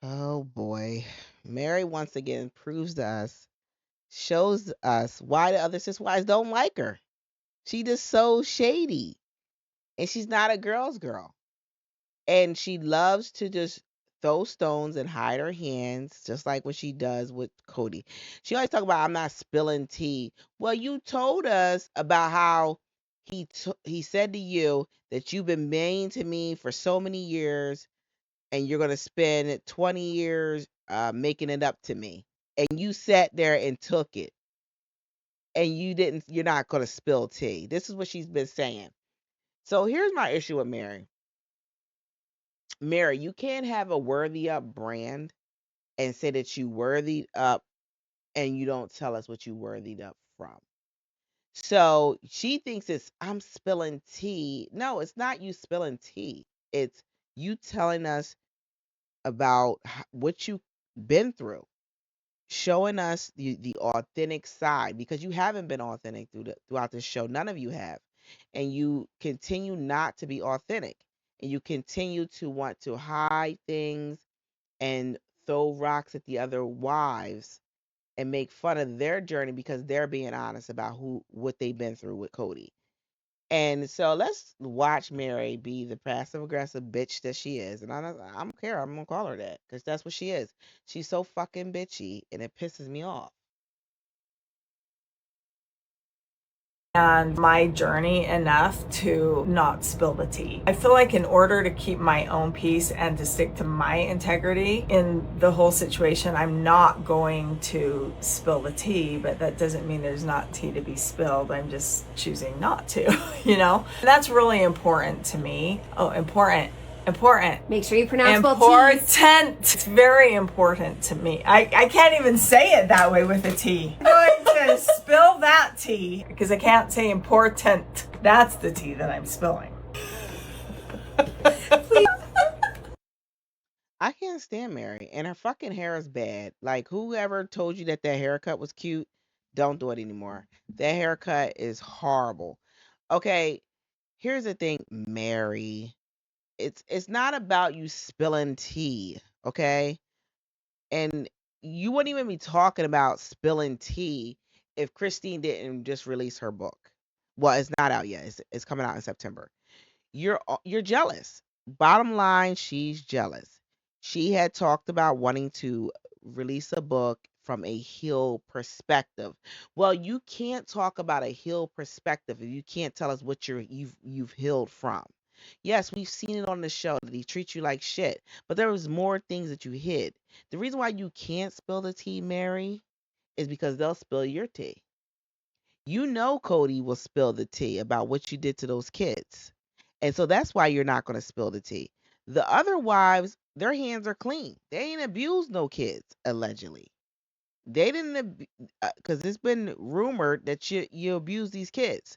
Oh boy. Mary once again proves to us, shows us why the other sis wives don't like her. She just so shady. And she's not a girl's girl. And she loves to just throw stones and hide her hands, just like what she does with Kody. She always talk about I'm not spilling tea. Well, you told us about how he said to you that you've been mean to me for so many years, and you're gonna spend 20 years making it up to me. And you sat there and took it, and you're not gonna spill tea. This is what she's been saying. So here's my issue with Mary. Mary, you can't have a worthy up brand and say that you worthied up, and you don't tell us what you worthied up from. So she thinks it's I'm spilling tea. No, it's not you spilling tea. It's you telling us about what you've been through, showing us the authentic side, because you haven't been authentic throughout this show. None of you have. And you continue not to be authentic. And you continue to want to hide things and throw rocks at the other wives and make fun of their journey because they're being honest about what they've been through with Kody. And so let's watch Mary be the passive aggressive bitch that she is. And I don't care. I'm gonna call her that because that's what she is. She's so fucking bitchy, and it pisses me off. And my journey enough to not spill the tea. I feel like in order to keep my own peace and to stick to my integrity in the whole situation, I'm not going to spill the tea, but that doesn't mean there's not tea to be spilled. I'm just choosing not to, you know? And that's really important to me. Oh, important. Make sure you pronounce important. both T's. It's very important to me. I can't even say it that way with a T. I'm going to spill that tea because I can't say important. That's the tea that I'm spilling. I can't stand Mary, and her fucking hair is bad. Like, whoever told you that haircut was cute, don't do it anymore. That haircut is horrible. Okay, here's the thing, Mary. It's not about you spilling tea, okay? And you wouldn't even be talking about spilling tea if Christine didn't just release her book. Well, it's not out yet. It's coming out in September. You're jealous. Bottom line, she's jealous. She had talked about wanting to release a book from a healed perspective. Well, you can't talk about a healed perspective if you can't tell us what you've healed from. Yes, we've seen it on the show that he treats you like shit, but there was more things that you hid. The reason why you can't spill the tea, Mary, is because they'll spill your tea. You know Kody will spill the tea about what you did to those kids. And so that's why you're not going to spill the tea. The other wives, their hands are clean. They ain't abused no kids, allegedly. They didn't, because it's been rumored that you abuse these kids.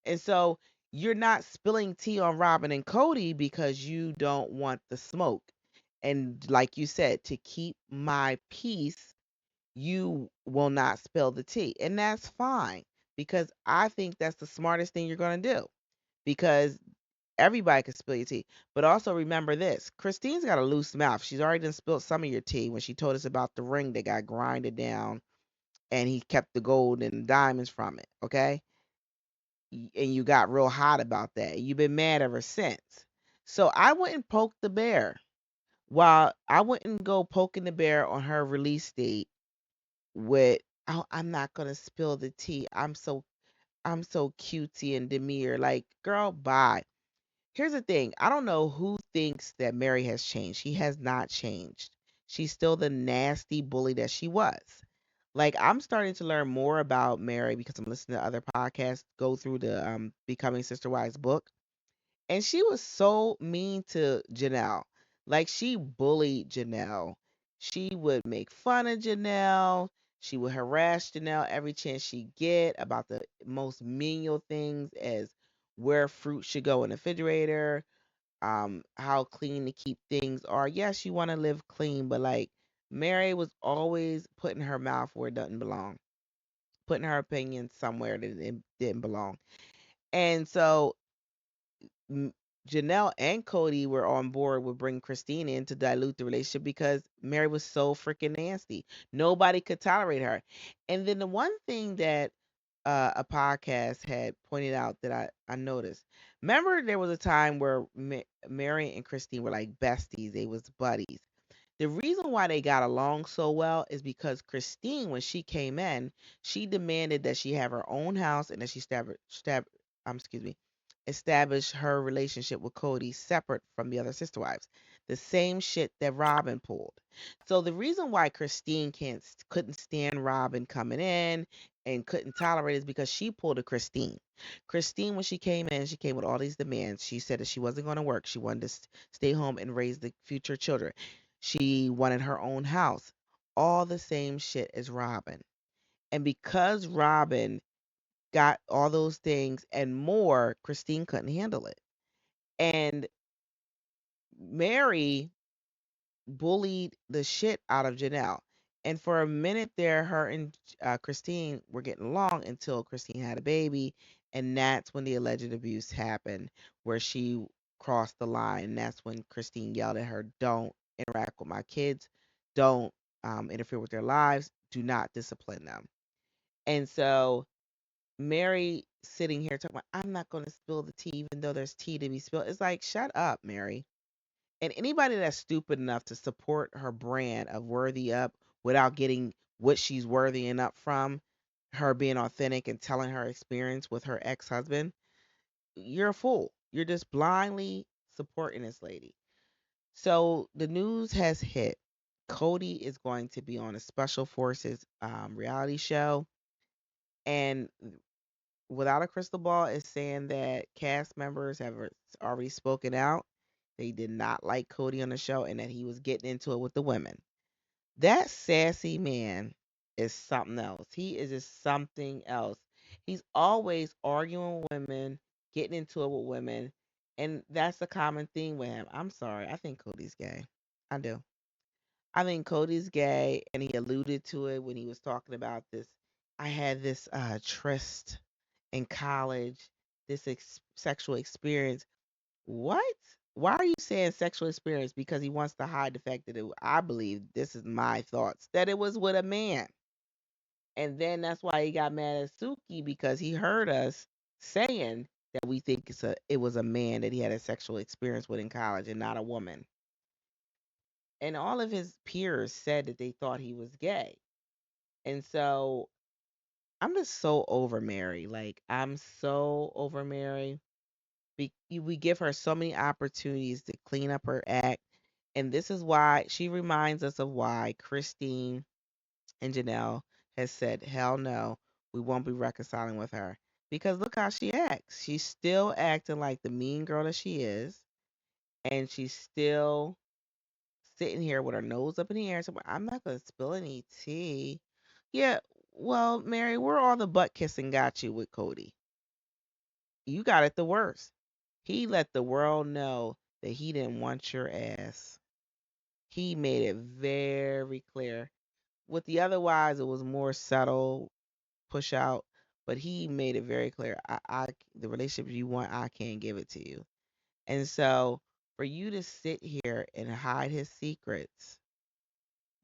And so you're not spilling tea on Robin and Kody because you don't want the smoke. And like you said, to keep my peace, you will not spill the tea. And that's fine because I think that's the smartest thing you're going to do because everybody can spill your tea. But also remember this, Christine's got a loose mouth. She's already done spilled some of your tea when she told us about the ring that got grinded down and he kept the gold and diamonds from it. Okay. And you got real hot about that. You've been mad ever since. So I wouldn't poke the bear. While I wouldn't go poking the bear on her release date with, oh, I'm not gonna spill the tea. I'm so cutesy and demure. Like, girl, bye. Here's the thing. I don't know who thinks that Mary has changed. She has not changed. She's still the nasty bully that she was. Like, I'm starting to learn more about Mary because I'm listening to other podcasts go through the Becoming Sister Wives book. And she was so mean to Janelle. Like, she bullied Janelle. She would make fun of Janelle. She would harass Janelle every chance she get about the most menial things as where fruit should go in the refrigerator, how clean to keep things are. Yes, you want to live clean, but like Mary was always putting her mouth where it doesn't belong, putting her opinion somewhere that it didn't belong. And so Janelle and Kody were on board with bringing Christine in to dilute the relationship because Meri was so freaking nasty. Nobody could tolerate her. And then the one thing that a podcast had pointed out that I noticed. Remember, there was a time where Meri and Christine were like besties. They was buddies. The reason why they got along so well is because Christine, when she came in, she demanded that she have her own house and that she excuse me, establish her relationship with Kody separate from the other sister wives. The same shit that Robin pulled. So the reason why Christine couldn't stand Robin coming in and couldn't tolerate it is because she pulled a Christine. Christine, when she came in, she came with all these demands. She said that she wasn't going to work. She wanted to stay home and raise the future children. She wanted her own house. All the same shit as Robin. And because Robin got all those things and more, Christine couldn't handle it. And Meri bullied the shit out of Janelle. And for a minute there, her and Christine were getting along until Christine had a baby. And that's when the alleged abuse happened, where she crossed the line. And that's when Christine yelled at her, "Don't interact with my kids. Don't interfere with their lives. Do not discipline them." And so Meri sitting here talking about, "I'm not going to spill the tea, even though there's tea to be spilled." It's like, shut up, Meri. And anybody that's stupid enough to support her brand of worthy up without getting what she's worthy enough from her being authentic and telling her experience with her ex-husband, you're a fool. You're just blindly supporting this lady. So the news has hit. Kody is going to be on a Special Forces reality show, and without a crystal ball, is saying that cast members have already spoken out. They did not like Kody on the show and that he was getting into it with the women. That sassy man is something else. He is just something else. He's always arguing with women, getting into it with women, and that's a common theme with him. I'm sorry. I think Cody's gay. I do. I think Cody's gay, and he alluded to it when he was talking about this. I had this tryst in college, this sexual experience. What? Why are you saying sexual experience? Because he wants to hide the fact that I believe, this is my thoughts, that it was with a man. And then that's why he got mad at Suki, because he heard us saying that we think it was a man that he had a sexual experience with in college and not a woman. And all of his peers said that they thought he was gay. And so I'm just so over Meri. Like, I'm so over Meri. We give her so many opportunities to clean up her act. And this is why she reminds us of why Christine and Janelle has said, hell no, we won't be reconciling with her. Because look how she acts. She's still acting like the mean girl that she is. And she's still sitting here with her nose up in the air. So I'm not going to spill any tea. Yeah, well, Meri, where all the butt kissing got you with Kody? You got it the worst. He let the world know that he didn't want your ass. He made it very clear. With the other wives, it was more subtle, push out, but he made it very clear. The relationship you want, I can't give it to you. And so for you to sit here and hide his secrets,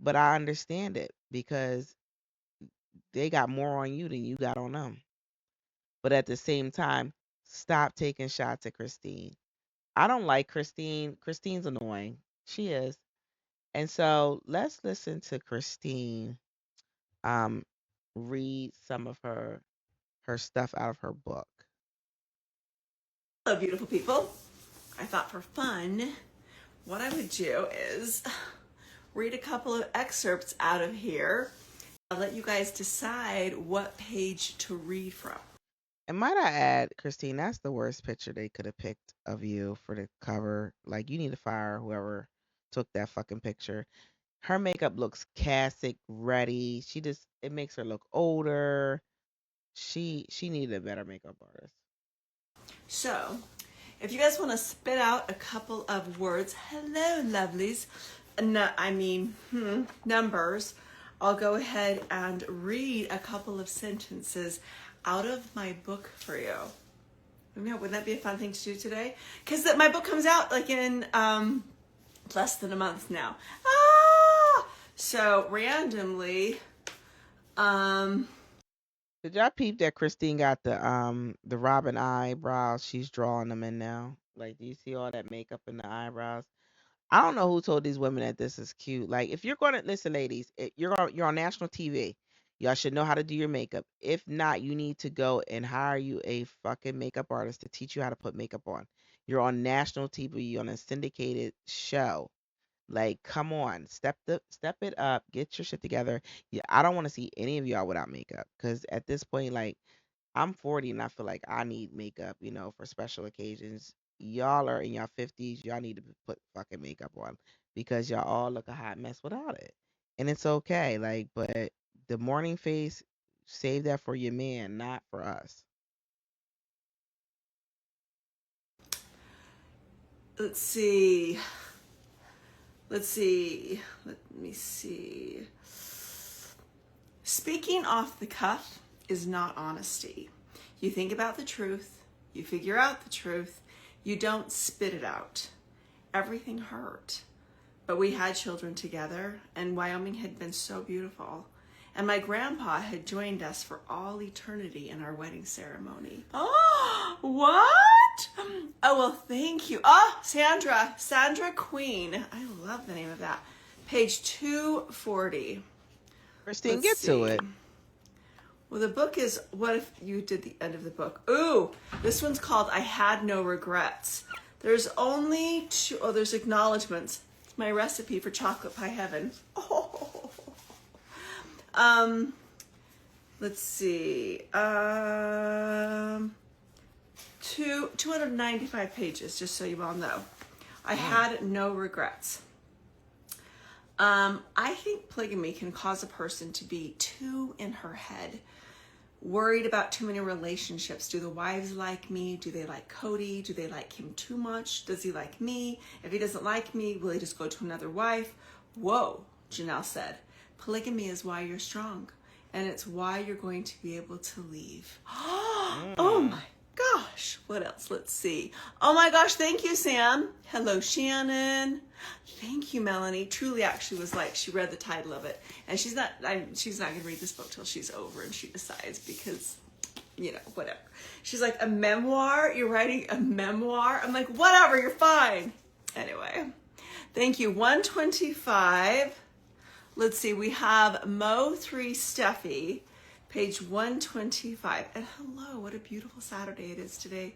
but I understand it because they got more on you than you got on them. But at the same time, stop taking shots at Christine. I don't like Christine. Christine's annoying. She is. And so let's listen to Christine um read some of her stuff out of her book. Hello, beautiful people. I thought for fun, what I would do is read a couple of excerpts out of here. I'll let you guys decide what page to read from. And might I add, Christine, that's the worst picture they could have picked of you for the cover. Like, you need to fire whoever took that fucking picture. Her makeup looks casting ready. It makes her look older. She needed a better makeup artist. So, if you guys want to spit out a couple of words, hello, lovelies. No, numbers. I'll go ahead and read a couple of sentences out of my book for you. I know, wouldn't that be a fun thing to do today? Because my book comes out like in less than a month now. So randomly, Did y'all peep that Christine got the Robin eyebrows? She's drawing them in now. Like, do you see all that makeup in the eyebrows? I don't know who told these women that this is cute. Like, if you're gonna listen, ladies, you're on national TV. Y'all should know how to do your makeup. If not, you need to go and hire you a fucking makeup artist to teach you how to put makeup on. You're on national TV. You're on a syndicated show. Like, come on, step it up, get your shit together. Yeah, I don't want to see any of y'all without makeup because at this point, like, I'm 40 and I feel like I need makeup, for special occasions. Y'all are in your 50s. Y'all need to put fucking makeup on because y'all all look a hot mess without it. And it's okay. Like, but the morning face, save that for your man, not for us. let's see. Let's see. Let me see. Speaking off the cuff is not honesty. You think about the truth, you figure out the truth, you don't spit it out. Everything hurt. But we had children together, and Wyoming had been so beautiful. And my grandpa had joined us for all eternity in our wedding ceremony. Oh, what? Oh, well, thank you. Oh, Sandra Queen. I love the name of that. Page 240. Christine, Let's get to see. it. Well, the book is, what if you did the end of the book? Ooh, this one's called I Had No Regrets. There's only two, there's acknowledgments. It's my recipe for chocolate pie heaven. Oh. Let's see. 295 pages, just so you all know. I had no regrets. I think polygamy can cause a person to be too in her head, worried about too many relationships. Do the wives like me? Do they like Kody? Do they like him too much? Does he like me? If he doesn't like me, will he just go to another wife? Whoa, Janelle said. Polygamy is why you're strong, and it's why you're going to be able to leave. Oh my gosh, what else? Let's see. Oh my gosh, thank you, Sam. Hello, Shannon. Thank you, Melanie. Truly actually was like, she read the title of it, and she's not going to read this book till she's over and she decides because, whatever. She's like, a memoir? You're writing a memoir? I'm like, whatever, you're fine. Anyway, thank you. 125. Let's see, we have Mo3 Steffi, page 125. And hello, what a beautiful Saturday it is today.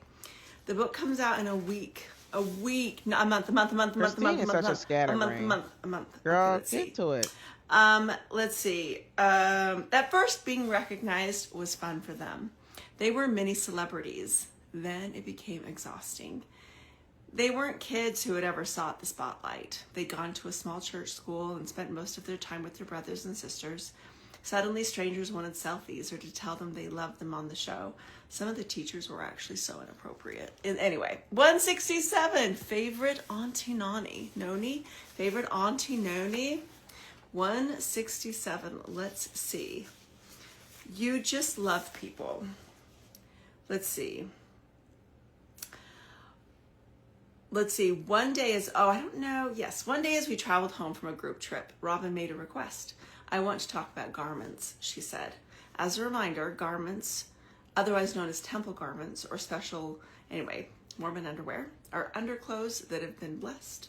The book comes out in a week. A month. Christine is such a scatterbrain. A month. Girl, Okay, get to it. let's see. At first, being recognized was fun for them. They were mini celebrities. Then it became exhausting. They weren't kids who had ever sought the spotlight. They'd gone to a small church school and spent most of their time with their brothers and sisters. Suddenly, strangers wanted selfies or to tell them they loved them on the show. Some of the teachers were actually so inappropriate. Anyway, 167, favorite Auntie Noni. Favorite Auntie Noni. 167, let's see. You just love people. Let's see. One day one day as we traveled home from a group trip, Robin made a request. I want to talk about garments, she said. As a reminder, garments, otherwise known as temple garments or Mormon underwear, are underclothes that have been blessed.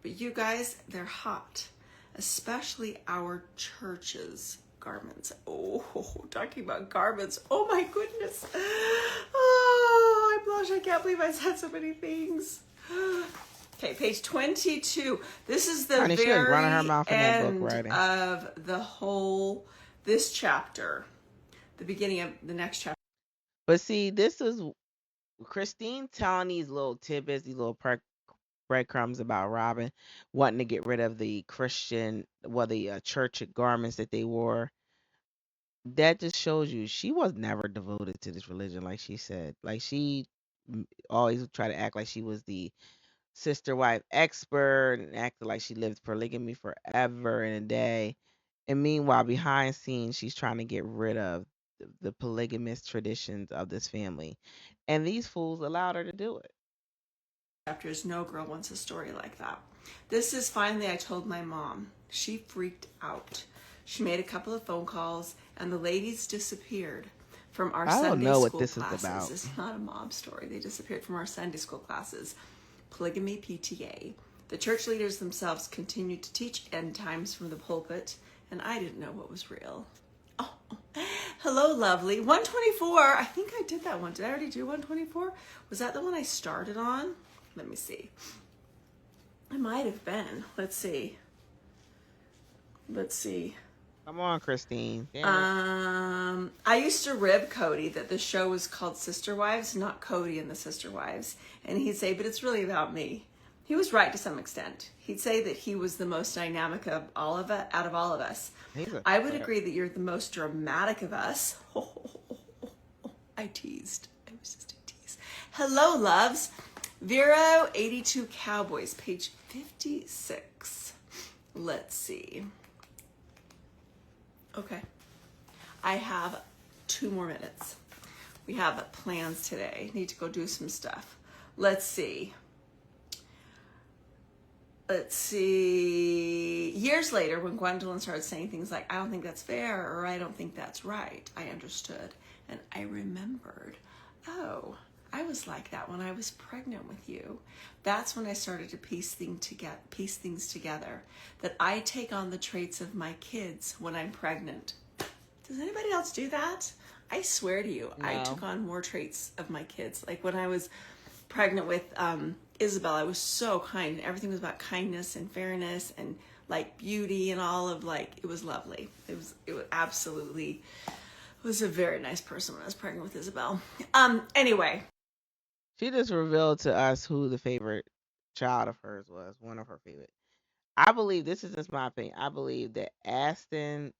But you guys, they're hot, especially our church's garments. Oh, talking about garments. Oh my goodness. Oh, I blush. I can't believe I said so many things. Okay, page 22. This is the Honey, very running her mouth in that book end writing. of this chapter, the beginning of the next chapter. But see, this is Christine telling these little tidbits, these little breadcrumbs about Robin wanting to get rid of the church garments that they wore. That just shows you she was never devoted to this religion, like she said. Like she always tried to act like she was the sister wife expert and acted like she lived polygamy forever and a day. And meanwhile, behind scenes, she's trying to get rid of the polygamous traditions of this family, and these fools allowed her to do it. Chapters, no girl wants a story like that. This is finally, I told my mom. She freaked out. She made a couple of phone calls, and the ladies disappeared from our I don't Sunday know what school this is classes. about. It's not a mob story. They disappeared from our Sunday school classes. Polygamy PTA. The church leaders themselves continued to teach end times from the pulpit, and I didn't know what was real. Oh, hello, lovely. 124. I think I did that one. Did I already do 124? Was that the one I started on? Let me see. I might have been. Let's see. Come on, Christine. Damn it. I used to rib Kody that the show was called Sister Wives, not Kody and the Sister Wives. And he'd say, but it's really about me. He was right to some extent. He'd say that he was the most dynamic of all of it, out of all of us. I would agree that you're the most dramatic of us. I teased. I was just a tease. Hello, loves. Vero 82 Cowboys, page 56. Let's see. Okay. I have 2 more minutes. We have plans today. Need to go do some stuff. Let's see. Years later, when Gwendolyn started saying things like, I don't think that's fair, or I don't think that's right, I understood. And I remembered, oh, I was like that when I was pregnant with you. That's when I started to piece things together. That I take on the traits of my kids when I'm pregnant. Does anybody else do that? I swear to you, No. I took on more traits of my kids. Like when I was pregnant with Isabel, I was so kind, and everything was about kindness and fairness and like beauty and all of like, it was lovely. It was absolutely, it was a very nice person when I was pregnant with Isabel. Anyway. She just revealed to us who the favorite child of hers was, one of her favorite. I believe, this is just my opinion, I believe that Aspen,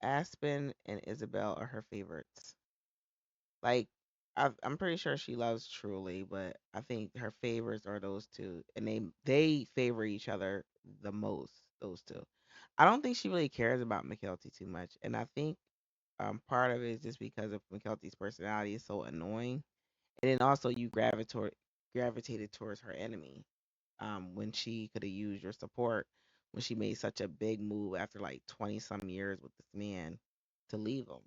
and Isabel are her favorites. Like, I'm pretty sure she loves Truly, but I think her favorites are those two, and they favor each other the most. Those two. I don't think she really cares about McKelty too much, and I think part of it is just because of McKelty's personality is so annoying, and then also you gravitated towards her enemy, when she could have used your support when she made such a big move after like 20 some years with this man to leave him.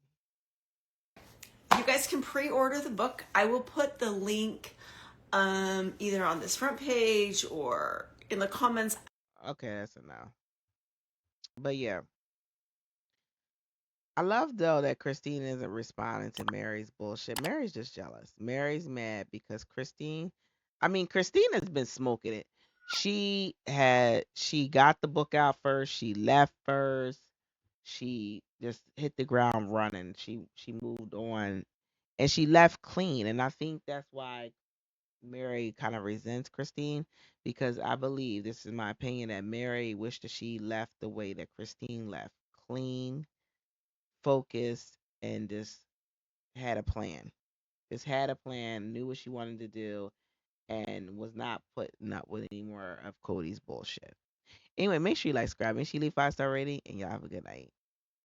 You guys can pre-order the book. I will put the link either on this front page or in the comments. Okay, that's enough. But yeah, I love though that Christine isn't responding to Mary's bullshit. Mary's just jealous. Mary's mad because Christine has been smoking it. She got the book out first. She left first. She just hit the ground running. She moved on, and she left clean. And I think that's why Mary kind of resents Christine, because I believe, this is my opinion, that Mary wished that she left the way that Christine left, clean, focused, and just had a plan. Just had a plan, knew what she wanted to do, and was not putting up with any more of Kody's bullshit. Anyway, make sure you like, subscribe, make sure you leave 5-star rating, and y'all have a good night.